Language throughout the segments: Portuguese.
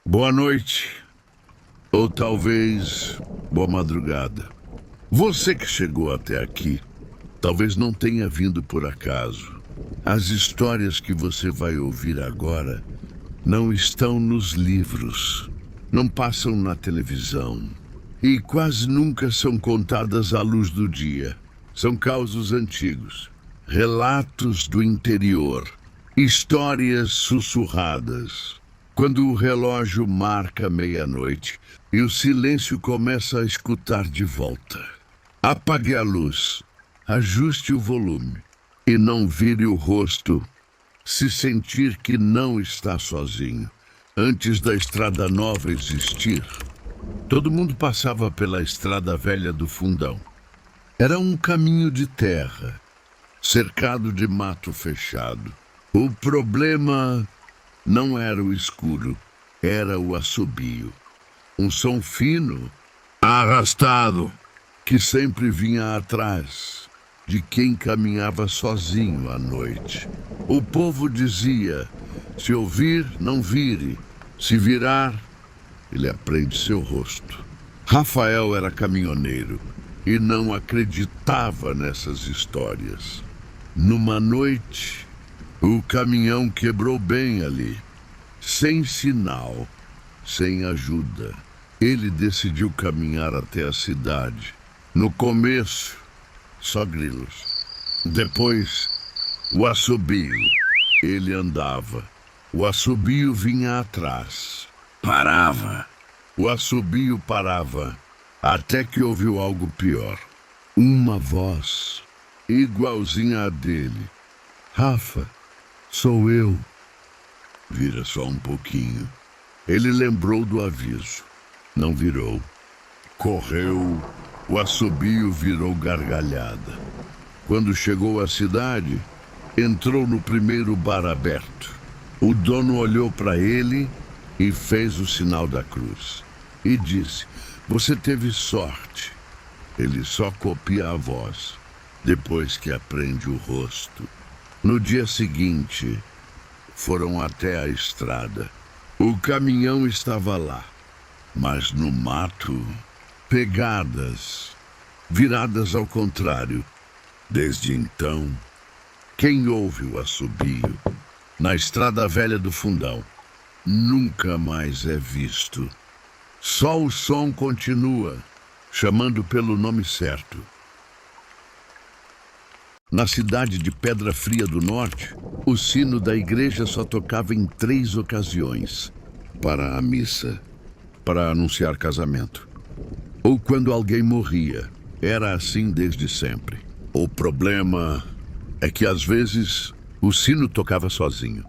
Boa noite, ou talvez boa madrugada. Você que chegou até aqui, talvez não tenha vindo por acaso. As histórias que você vai ouvir agora não estão nos livros, não passam na televisão e quase nunca são contadas à luz do dia. São causos antigos, relatos do interior, histórias sussurradas. Quando o relógio marca meia-noite e o silêncio começa a escutar de volta. Apague a luz, ajuste o volume e não vire o rosto se sentir que não está sozinho. Antes da Estrada Nova existir, todo mundo passava pela Estrada Velha do Fundão. Era um caminho de terra, cercado de mato fechado. O problema não era o escuro, era o assobio. Um som fino, arrastado, que sempre vinha atrás de quem caminhava sozinho à noite. O povo dizia, se ouvir, não vire. Se virar, ele aprende seu rosto. Rafael era caminhoneiro e não acreditava nessas histórias. Numa noite, o caminhão quebrou bem ali, sem sinal, sem ajuda. Ele decidiu caminhar até a cidade. No começo, só grilos. Depois, o assobio. Ele andava. O assobio vinha atrás. Parava. O assobio parava, até que ouviu algo pior. Uma voz, igualzinha à dele. Rafa, sou eu. Vira só um pouquinho. Ele lembrou do aviso. Não virou. Correu. O assobio virou gargalhada. Quando chegou à cidade, entrou no primeiro bar aberto. O dono olhou para ele e fez o sinal da cruz. E disse, você teve sorte. Ele só copia a voz, depois que aprende o rosto. No dia seguinte, foram até a estrada. O caminhão estava lá, mas no mato, pegadas, viradas ao contrário. Desde então, quem ouve o assobio na Estrada Velha do Fundão nunca mais é visto. Só o som continua, chamando pelo nome certo. Na cidade de Pedra Fria do Norte, o sino da igreja só tocava em 3 ocasiões. Para a missa, para anunciar casamento, ou quando alguém morria. Era assim desde sempre. O problema é que às vezes o sino tocava sozinho.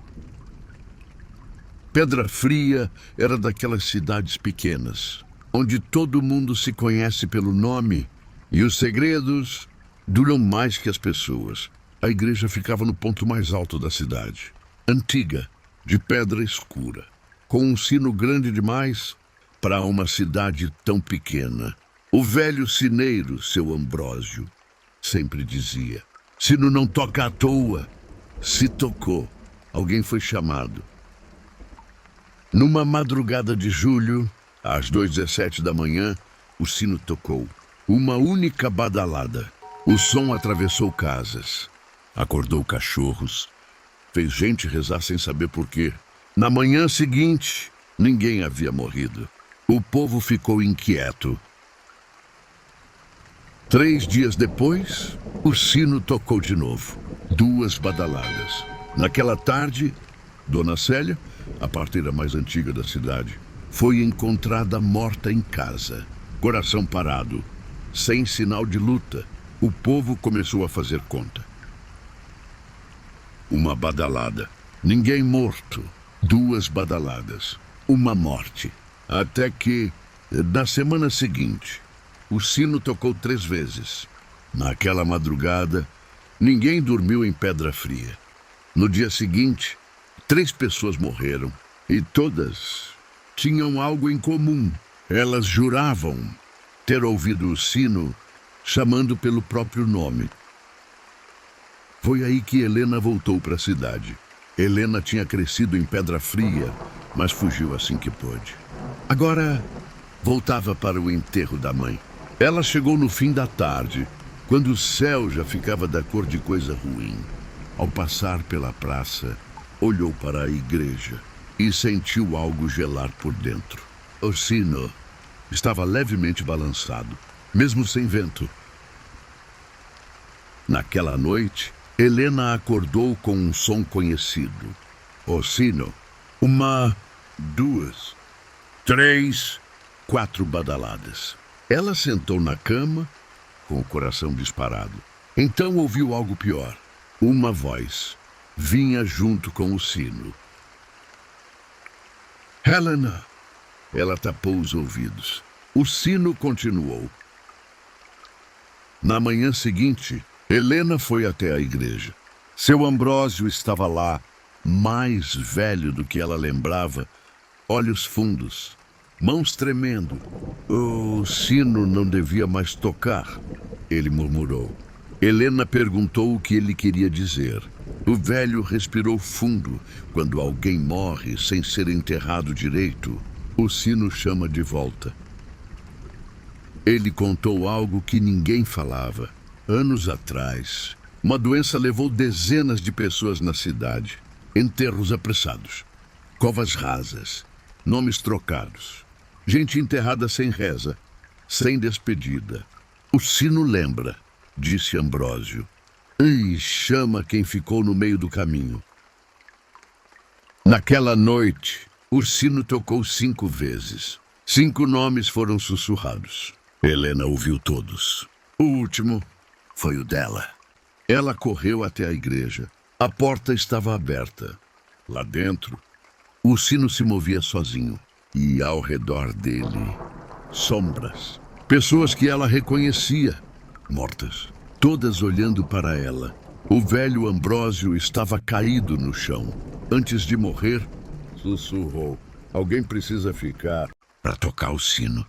Pedra Fria era daquelas cidades pequenas, onde todo mundo se conhece pelo nome e os segredos duram mais que as pessoas. A igreja ficava no ponto mais alto da cidade, antiga, de pedra escura, com um sino grande demais para uma cidade tão pequena. O velho sineiro, seu Ambrósio, sempre dizia, sino não toca à toa. Se tocou, alguém foi chamado. Numa madrugada de julho, às 2h17 da manhã, o sino tocou. Uma única badalada. O som atravessou casas, acordou cachorros, fez gente rezar sem saber por quê. Na manhã seguinte, ninguém havia morrido. O povo ficou inquieto. 3 dias depois, o sino tocou de novo. 2 badaladas. Naquela tarde, Dona Célia, a parteira mais antiga da cidade, foi encontrada morta em casa, coração parado, sem sinal de luta. O povo começou a fazer conta. Uma badalada. Ninguém morto. 2 badaladas. Uma morte. Até que, na semana seguinte, o sino tocou 3 vezes. Naquela madrugada, ninguém dormiu em Pedra Fria. No dia seguinte, 3 pessoas morreram e todas tinham algo em comum. Elas juravam ter ouvido o sino chamando pelo próprio nome. Foi aí que Helena voltou para a cidade. Helena tinha crescido em Pedra Fria, mas fugiu assim que pôde. Agora voltava para o enterro da mãe. Ela chegou no fim da tarde, quando o céu já ficava da cor de coisa ruim. Ao passar pela praça, olhou para a igreja e sentiu algo gelar por dentro. O sino estava levemente balançado, mesmo sem vento. Naquela noite, Helena acordou com um som conhecido. O sino. 1, 2, 3, 4 badaladas. Ela sentou na cama, com o coração disparado. Então ouviu algo pior. Uma voz vinha junto com o sino. Helena! Ela tapou os ouvidos. O sino continuou. Na manhã seguinte, Helena foi até a igreja. Seu Ambrósio estava lá, mais velho do que ela lembrava, olhos fundos, mãos tremendo. O sino não devia mais tocar, ele murmurou. Helena perguntou o que ele queria dizer. O velho respirou fundo. Quando alguém morre sem ser enterrado direito, o sino chama de volta. Ele contou algo que ninguém falava. Anos atrás, uma doença levou dezenas de pessoas na cidade. Enterros apressados, covas rasas, nomes trocados, gente enterrada sem reza, sem despedida. O sino lembra, disse Ambrósio, e chama quem ficou no meio do caminho. Naquela noite, o sino tocou 5 vezes. 5 nomes foram sussurrados. Helena ouviu todos. O último foi o dela. Ela correu até a igreja. A porta estava aberta. Lá dentro, o sino se movia sozinho. E ao redor dele, sombras. Pessoas que ela reconhecia, mortas. Todas olhando para ela. O velho Ambrósio estava caído no chão. Antes de morrer, sussurrou. Alguém precisa ficar para tocar o sino.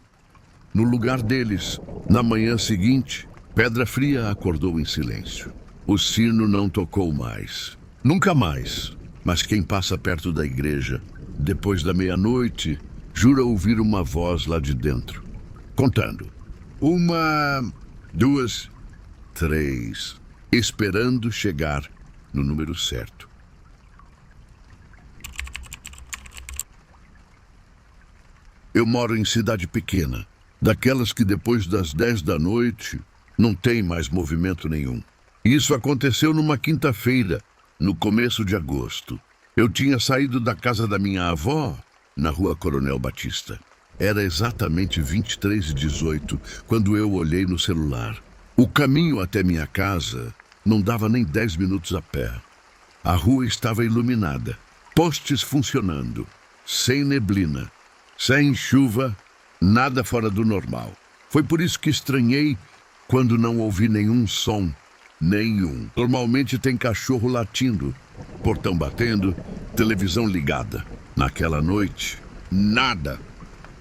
No lugar deles, na manhã seguinte, Pedra Fria acordou em silêncio. O sino não tocou mais. Nunca mais. Mas quem passa perto da igreja, depois da meia-noite, jura ouvir uma voz lá de dentro. Contando. 1, 2, 3. Esperando chegar no número certo. Eu moro em cidade pequena. Daquelas que depois das 10 da noite não tem mais movimento nenhum. Isso aconteceu numa quinta-feira, no começo de agosto. Eu tinha saído da casa da minha avó, na rua Coronel Batista. Era exatamente 23h18 quando eu olhei no celular. O caminho até minha casa não dava nem 10 minutos a pé. A rua estava iluminada, postes funcionando, sem neblina, sem chuva, nada fora do normal. Foi por isso que estranhei quando não ouvi nenhum som. Nenhum. Normalmente tem cachorro latindo, portão batendo, televisão ligada. Naquela noite, nada.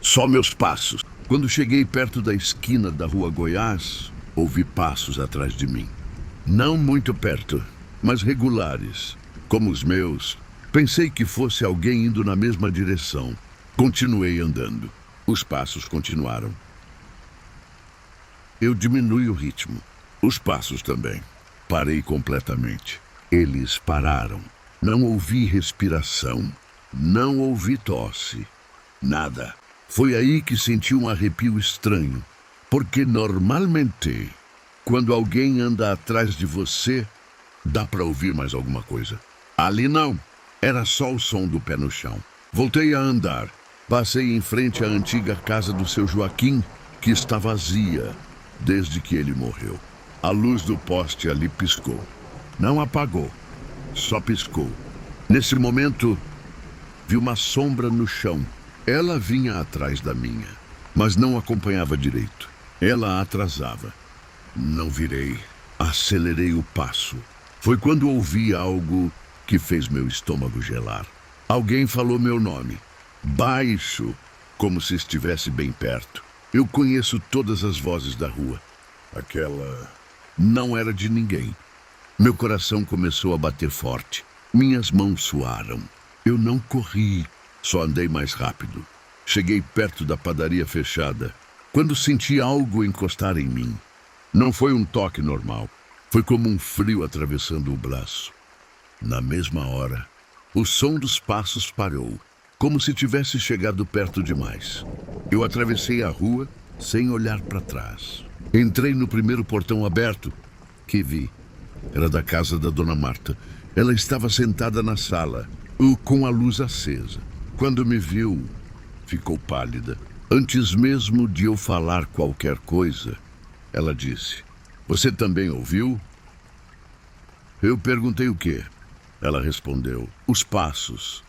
Só meus passos. Quando cheguei perto da esquina da rua Goiás, ouvi passos atrás de mim. Não muito perto, mas regulares, como os meus. Pensei que fosse alguém indo na mesma direção. Continuei andando. Os passos continuaram. Eu diminui o ritmo. Os passos também. Parei completamente. Eles pararam. Não ouvi respiração. Não ouvi tosse. Nada. Foi aí que senti um arrepio estranho. Porque normalmente, quando alguém anda atrás de você, dá para ouvir mais alguma coisa. Ali não. Era só o som do pé no chão. Voltei a andar. Passei em frente à antiga casa do seu Joaquim, que está vazia desde que ele morreu. A luz do poste ali piscou. Não apagou, só piscou. Nesse momento, vi uma sombra no chão. Ela vinha atrás da minha, mas não acompanhava direito. Ela atrasava. Não virei. Acelerei o passo. Foi quando ouvi algo que fez meu estômago gelar. Alguém falou meu nome. Baixo, como se estivesse bem perto. Eu conheço todas as vozes da rua. Aquela não era de ninguém. Meu coração começou a bater forte. Minhas mãos suaram. Eu não corri. Só andei mais rápido. Cheguei perto da padaria fechada, quando senti algo encostar em mim. Não foi um toque normal. Foi como um frio atravessando o braço. Na mesma hora, o som dos passos parou, como se tivesse chegado perto demais. Eu atravessei a rua sem olhar para trás. Entrei no primeiro portão aberto que vi. Era da casa da Dona Marta. Ela estava sentada na sala, com a luz acesa. Quando me viu, ficou pálida. Antes mesmo de eu falar qualquer coisa, ela disse: "Você também ouviu?" Eu perguntei o quê? Ela respondeu: "Os passos."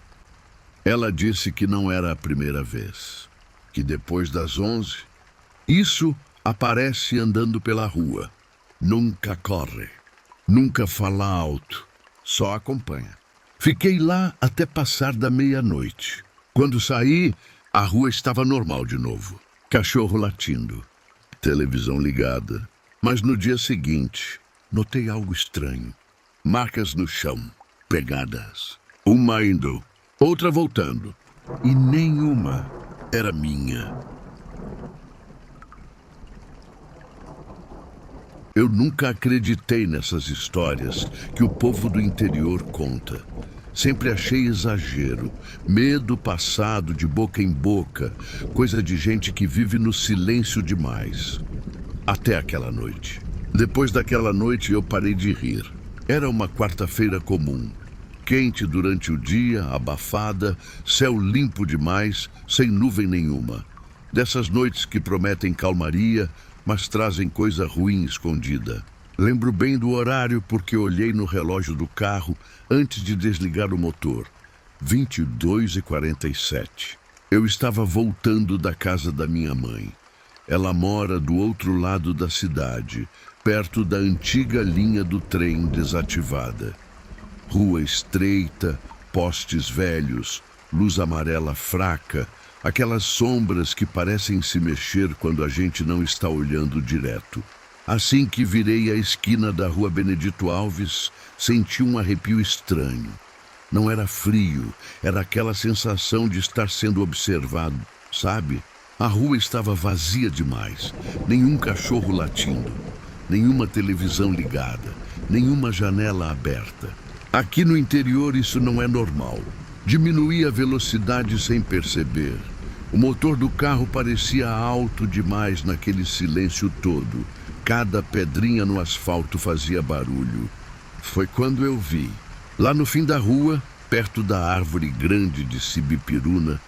Ela disse que não era a primeira vez, que depois das 11, isso aparece andando pela rua. Nunca corre, nunca fala alto, só acompanha. Fiquei lá até passar da meia-noite. Quando saí, a rua estava normal de novo. Cachorro latindo, televisão ligada. Mas no dia seguinte, notei algo estranho. Marcas no chão, pegadas. Uma indo, outra voltando. E nenhuma era minha. Eu nunca acreditei nessas histórias que o povo do interior conta. Sempre achei exagero, medo passado de boca em boca, coisa de gente que vive no silêncio demais. Até aquela noite. Depois daquela noite eu parei de rir. Era uma quarta-feira comum. Quente durante o dia, abafada, céu limpo demais, sem nuvem nenhuma. Dessas noites que prometem calmaria, mas trazem coisa ruim escondida. Lembro bem do horário porque olhei no relógio do carro antes de desligar o motor. 22h47. Eu estava voltando da casa da minha mãe. Ela mora do outro lado da cidade, perto da antiga linha do trem desativada. Rua estreita, postes velhos, luz amarela fraca, aquelas sombras que parecem se mexer quando a gente não está olhando direto. Assim que virei a esquina da rua Benedito Alves, senti um arrepio estranho. Não era frio, era aquela sensação de estar sendo observado, sabe? A rua estava vazia demais, nenhum cachorro latindo, nenhuma televisão ligada, nenhuma janela aberta. Aqui no interior isso não é normal. Diminuí a velocidade sem perceber. O motor do carro parecia alto demais naquele silêncio todo. Cada pedrinha no asfalto fazia barulho. Foi quando eu vi, lá no fim da rua, perto da árvore grande de sibipiruna,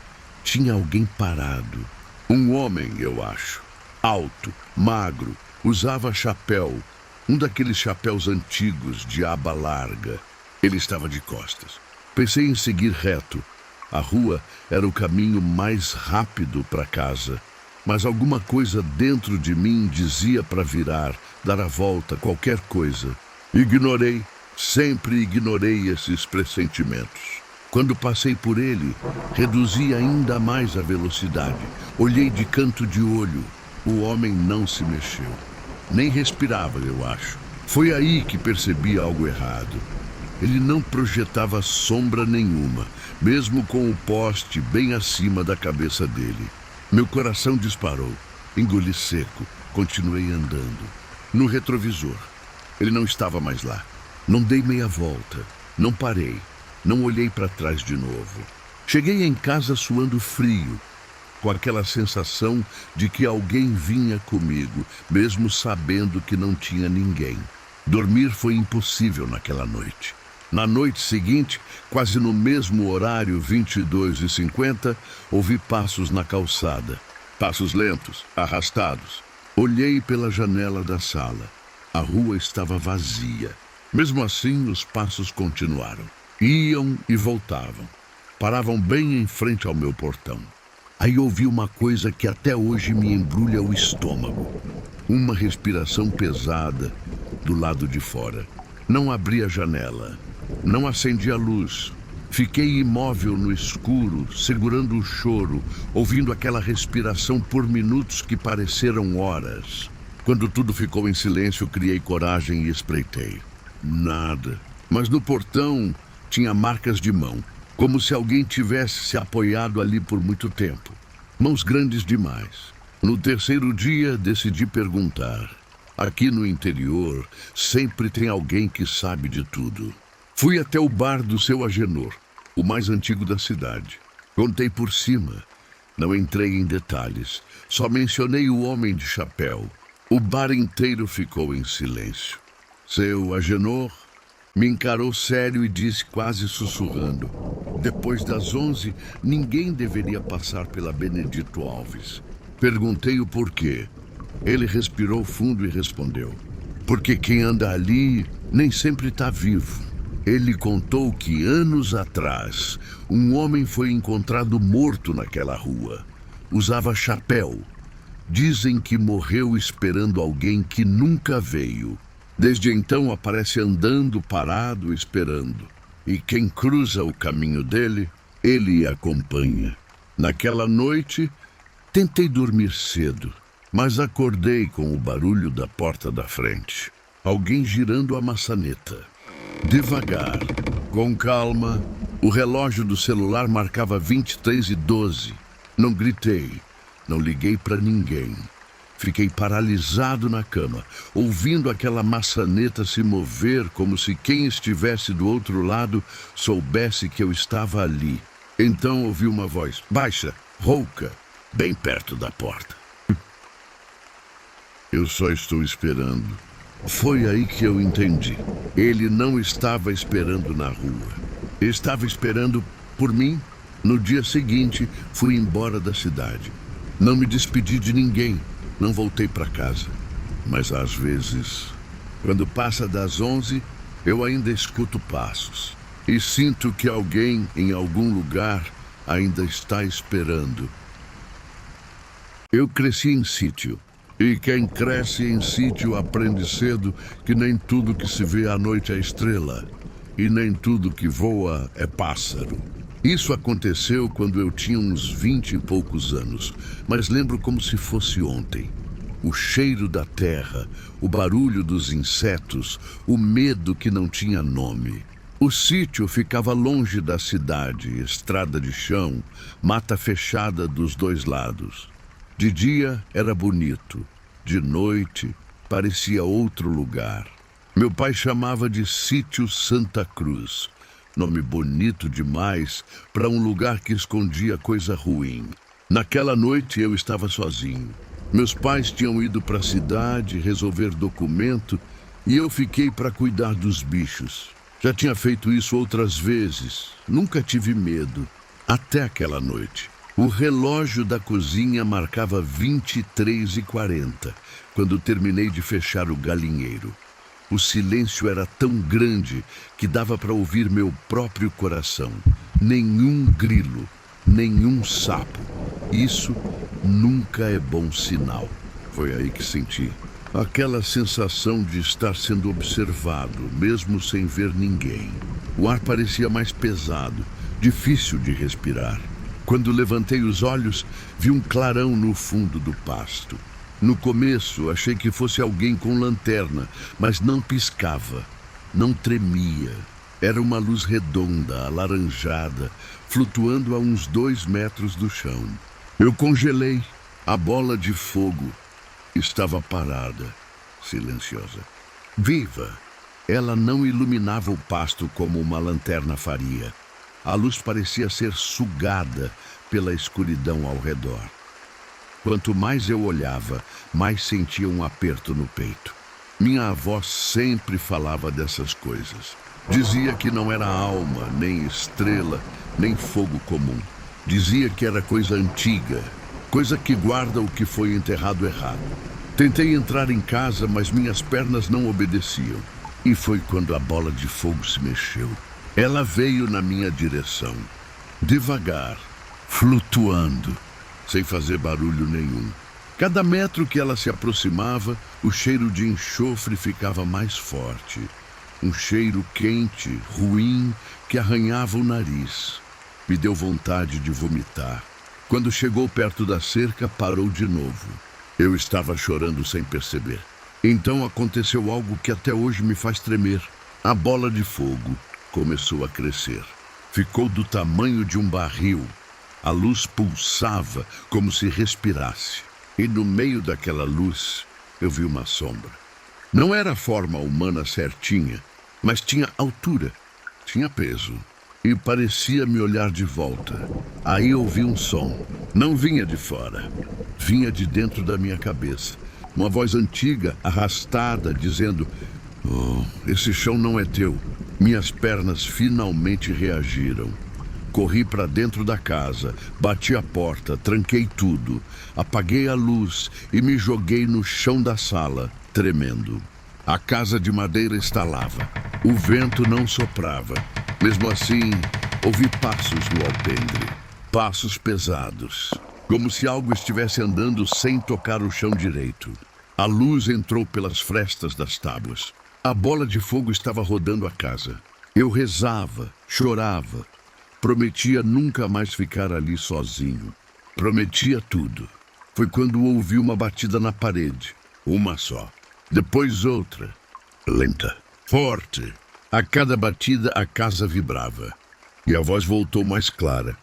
tinha alguém parado. Um homem, eu acho. Alto, magro, usava chapéu. Um daqueles chapéus antigos de aba larga. Ele estava de costas. Pensei em seguir reto. A rua era o caminho mais rápido para casa. Mas alguma coisa dentro de mim dizia para virar, dar a volta, qualquer coisa. Ignorei, sempre ignorei esses pressentimentos. Quando passei por ele, reduzi ainda mais a velocidade. Olhei de canto de olho. O homem não se mexeu. Nem respirava, eu acho. Foi aí que percebi algo errado. Ele não projetava sombra nenhuma, mesmo com o poste bem acima da cabeça dele. Meu coração disparou. Engoli seco. Continuei andando. No retrovisor. Ele não estava mais lá. Não dei meia volta. Não parei. Não olhei para trás de novo. Cheguei em casa suando frio, com aquela sensação de que alguém vinha comigo, mesmo sabendo que não tinha ninguém. Dormir foi impossível naquela noite. Na noite seguinte, quase no mesmo horário, 22h50, ouvi passos na calçada. Passos lentos, arrastados. Olhei pela janela da sala. A rua estava vazia. Mesmo assim, os passos continuaram. Iam e voltavam. Paravam bem em frente ao meu portão. Aí ouvi uma coisa que até hoje me embrulha o estômago. Uma respiração pesada do lado de fora. Não abri a janela. Não acendi a luz. Fiquei imóvel no escuro, segurando o choro, ouvindo aquela respiração por minutos que pareceram horas. Quando tudo ficou em silêncio, criei coragem e espreitei. Nada. Mas no portão tinha marcas de mão. como se alguém tivesse se apoiado ali por muito tempo. Mãos grandes demais. No terceiro dia, decidi perguntar. Aqui no interior, sempre tem alguém que sabe de tudo. Fui até o bar do seu Agenor, o mais antigo da cidade. Contei por cima. Não entrei em detalhes. Só mencionei o homem de chapéu. O bar inteiro ficou em silêncio. Seu Agenor me encarou sério e disse quase sussurrando. Depois das 11, ninguém deveria passar pela Benedito Alves. Perguntei o porquê. Ele respirou fundo e respondeu. Porque quem anda ali nem sempre está vivo. Ele contou que anos atrás, um homem foi encontrado morto naquela rua. Usava chapéu. Dizem que morreu esperando alguém que nunca veio. Desde então aparece andando parado, esperando. E quem cruza o caminho dele, ele acompanha. Naquela noite, tentei dormir cedo, mas acordei com o barulho da porta da frente. Alguém girando a maçaneta. Devagar, com calma, o relógio do celular marcava 23h12. Não gritei, não liguei para ninguém. Fiquei paralisado na cama, ouvindo aquela maçaneta se mover como se quem estivesse do outro lado soubesse que eu estava ali. Então ouvi uma voz baixa, rouca, bem perto da porta. Eu só estou esperando. Foi aí que eu entendi. Ele não estava esperando na rua. Estava esperando por mim. No dia seguinte, fui embora da cidade. Não me despedi de ninguém. Não voltei para casa. Mas às vezes, quando passa das 11, eu ainda escuto passos. E sinto que alguém em algum lugar ainda está esperando. Eu cresci em sítio. E quem cresce em sítio aprende cedo que nem tudo que se vê à noite é estrela, e nem tudo que voa é pássaro. Isso aconteceu quando eu tinha uns 20 e poucos anos, mas lembro como se fosse ontem. O cheiro da terra, o barulho dos insetos, o medo que não tinha nome. O sítio ficava longe da cidade, estrada de chão, mata fechada dos dois lados. De dia era bonito, de noite parecia outro lugar. Meu pai chamava de Sítio Santa Cruz, nome bonito demais para um lugar que escondia coisa ruim. Naquela noite eu estava sozinho. Meus pais tinham ido para a cidade resolver documento e eu fiquei para cuidar dos bichos. Já tinha feito isso outras vezes, nunca tive medo, até aquela noite. O relógio da cozinha marcava 23h40, quando terminei de fechar o galinheiro. O silêncio era tão grande que dava para ouvir meu próprio coração. Nenhum grilo, nenhum sapo. Isso nunca é bom sinal. Foi aí que senti aquela sensação de estar sendo observado, mesmo sem ver ninguém. O ar parecia mais pesado, difícil de respirar. Quando levantei os olhos, vi um clarão no fundo do pasto. No começo, achei que fosse alguém com lanterna, mas não piscava, não tremia. Era uma luz redonda, alaranjada, flutuando a uns 2 metros do chão. Eu congelei. A bola de fogo estava parada, silenciosa. Viva! Ela não iluminava o pasto como uma lanterna faria. A luz parecia ser sugada pela escuridão ao redor. Quanto mais eu olhava, mais sentia um aperto no peito. Minha avó sempre falava dessas coisas. Dizia que não era alma, nem estrela, nem fogo comum. Dizia que era coisa antiga, coisa que guarda o que foi enterrado errado. Tentei entrar em casa, mas minhas pernas não obedeciam. E foi quando a bola de fogo se mexeu. Ela veio na minha direção, devagar, flutuando, sem fazer barulho nenhum. Cada metro que ela se aproximava, o cheiro de enxofre ficava mais forte. Um cheiro quente, ruim, que arranhava o nariz. Me deu vontade de vomitar. Quando chegou perto da cerca, parou de novo. Eu estava chorando sem perceber. Então aconteceu algo que até hoje me faz tremer. A bola de fogo começou a crescer. Ficou do tamanho de um barril. A luz pulsava como se respirasse. E no meio daquela luz, eu vi uma sombra. Não era a forma humana certinha, mas tinha altura, tinha peso. E parecia me olhar de volta. Aí ouvi um som. Não vinha de fora. Vinha de dentro da minha cabeça. Uma voz antiga, arrastada, dizendo: "Oh, esse chão não é teu." Minhas pernas finalmente reagiram. Corri para dentro da casa, bati a porta, tranquei tudo, apaguei a luz e me joguei no chão da sala, tremendo. A casa de madeira estalava. O vento não soprava. Mesmo assim, ouvi passos no alpendre. Passos pesados, como se algo estivesse andando sem tocar o chão direito. A luz entrou pelas frestas das tábuas. A bola de fogo estava rodando a casa. Eu rezava, chorava. Prometia nunca mais ficar ali sozinho. Prometia tudo. Foi quando ouvi uma batida na parede. Uma só. Depois outra. Lenta. Forte. A cada batida a casa vibrava. E a voz voltou mais clara.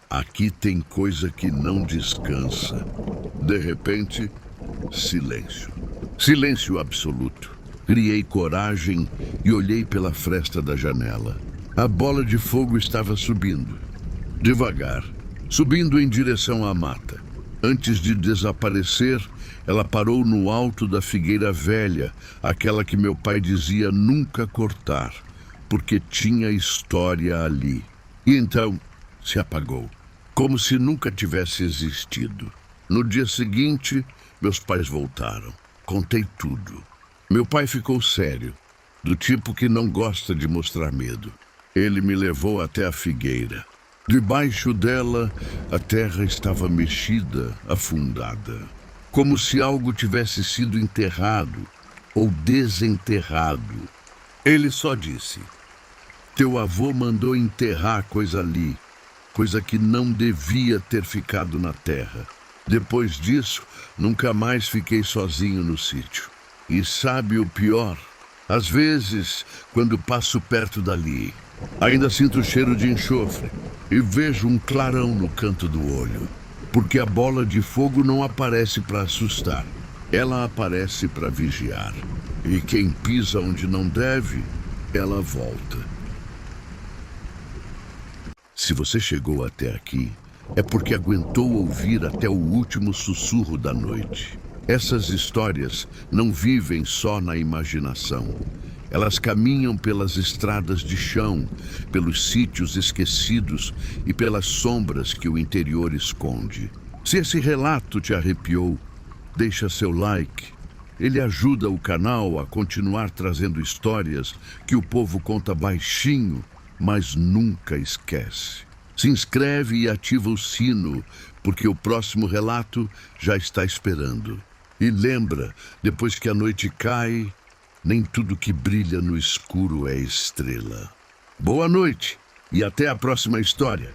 Aqui tem coisa que não descansa. De repente, silêncio. Silêncio absoluto. Criei coragem e olhei pela fresta da janela. A bola de fogo estava subindo. Devagar. Subindo em direção à mata. Antes de desaparecer, ela parou no alto da figueira velha, aquela que meu pai dizia nunca cortar, porque tinha história ali. E então se apagou, como se nunca tivesse existido. No dia seguinte, meus pais voltaram. Contei tudo. Meu pai ficou sério, do tipo que não gosta de mostrar medo. Ele me levou até a figueira. Debaixo dela, a terra estava mexida, afundada. Como se algo tivesse sido enterrado ou desenterrado. Ele só disse: "Teu avô mandou enterrar coisa ali, coisa que não devia ter ficado na terra." Depois disso, nunca mais fiquei sozinho no sítio. E sabe o pior? Às vezes, quando passo perto dali, ainda sinto o cheiro de enxofre e vejo um clarão no canto do olho. Porque a bola de fogo não aparece para assustar. Ela aparece para vigiar. E quem pisa onde não deve, ela volta. Se você chegou até aqui, é porque aguentou ouvir até o último sussurro da noite. Essas histórias não vivem só na imaginação. Elas caminham pelas estradas de chão, pelos sítios esquecidos e pelas sombras que o interior esconde. Se esse relato te arrepiou, deixa seu like. Ele ajuda o canal a continuar trazendo histórias que o povo conta baixinho, mas nunca esquece. Se inscreve e ativa o sino, porque o próximo relato já está esperando. E lembra, depois que a noite cai, nem tudo que brilha no escuro é estrela. Boa noite e até a próxima história.